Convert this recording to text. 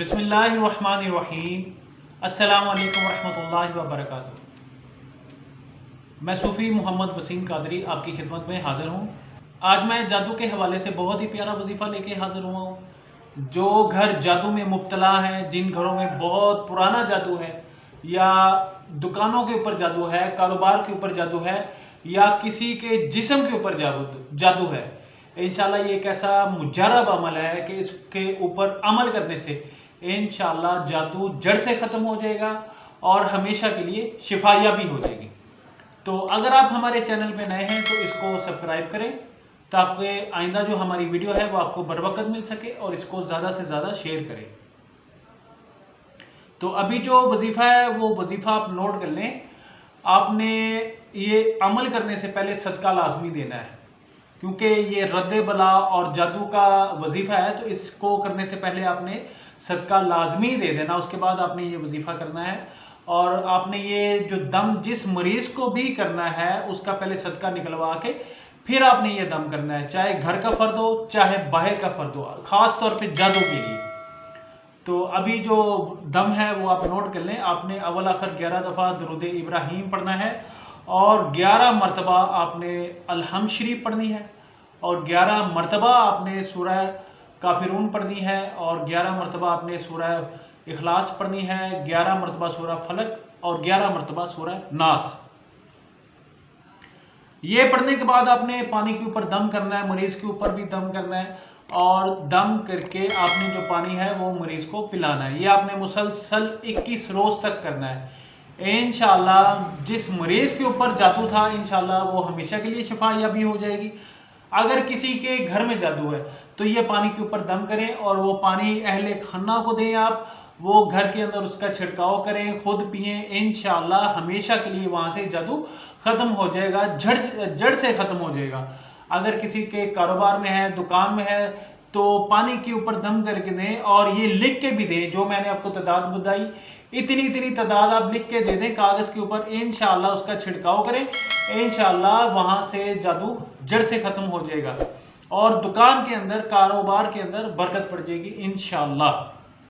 बिस्मिल्लाहिर्रहमानिर्रहीम। अस्सलाम वालेकुम रहमतुल्लाहि व बरकातुहू। मैं सूफ़ी मोहम्मद वसीम कादरी आपकी खिदमत में हाज़िर हूँ। आज मैं जादू के हवाले से बहुत ही प्यारा वजीफ़ा लेके हाज़िर हुआ हूँ। जो घर जादू में मुब्तला हैं, जिन घरों में बहुत पुराना जादू है या दुकानों के ऊपर जादू है, कारोबार के ऊपर जादू है या किसी के जिस्म के ऊपर जादू है, इंशाल्लाह ये एक ऐसा मुजर्रब अमल है कि इसके ऊपर अमल करने से इंशाल्लाह जादू जड़ से ख़त्म हो जाएगा और हमेशा के लिए शिफायाबी हो जाएगी। तो अगर आप हमारे चैनल पे नए हैं तो इसको सब्सक्राइब करें ताकि आइंदा जो हमारी वीडियो है वो आपको बर वक्त मिल सके, और इसको ज़्यादा से ज़्यादा शेयर करें। तो अभी जो वजीफ़ा है वो वजीफ़ा आप नोट कर लें। आपने ये अमल करने से पहले सदका लाजमी देना है, क्योंकि ये रद्द बला और जादू का वजीफ़ा है, तो इसको करने से पहले आपने सदका लाजमी दे देना। उसके बाद आपने ये वजीफ़ा करना है, और आपने ये जो दम जिस मरीज़ को भी करना है उसका पहले सदका निकलवा के फिर आपने ये दम करना है, चाहे घर का फ़र्द हो चाहे बाहर का फ़र्द हो, ख़ास तौर पे जादू के लिए। तो अभी जो दम है वो आप नोट कर लें। आपने अव्वल आखिर 11 दफ़ा दुरूद इब्राहीम पढ़ना है, और 11 मरतबा आपने अलहम्द शरीफ पढ़नी है, और 11 मरतबा आपने सूरह काफिरून पढ़नी है, और 11 मरतबा आपने सूरह इखलास पढ़नी है, 11 मरतबा सूरह फलक, और 11 मरतबा सूरह नास। ये पढ़ने के बाद आपने पानी के ऊपर दम करना है, मरीज़ के ऊपर भी दम करना है, और दम करके आपने जो पानी है वो मरीज़ को पिलाना है। ये आपने मुसलसल 21 रोज़ तक करना है। इंशाल्लाह जिस मरीज़ के ऊपर जादू था इंशाल्लाह वो हमेशा के लिए शिफायाबी हो जाएगी। अगर किसी के घर में जादू है तो ये पानी के ऊपर दम करें, और वो पानी अहले खाना को दें, आप वो घर के अंदर उसका छिड़काव करें, खुद पिएं। इंशाल्लाह हमेशा के लिए वहाँ से जादू ख़त्म हो जाएगा, जड़ से ख़त्म हो जाएगा। अगर किसी के कारोबार में है, दुकान में है, तो पानी के ऊपर दम करके दें, और ये लिख के भी दें जो मैंने आपको तादाद बताई, इतनी इतनी तादाद आप लिख के दे दें कागज़ के ऊपर। इंशाल्लाह उसका छिड़काव करें, इंशाल्लाह वहाँ से जादू जड़ से ख़त्म हो जाएगा, और दुकान के अंदर, कारोबार के अंदर बरकत पड़ जाएगी इंशाल्लाह।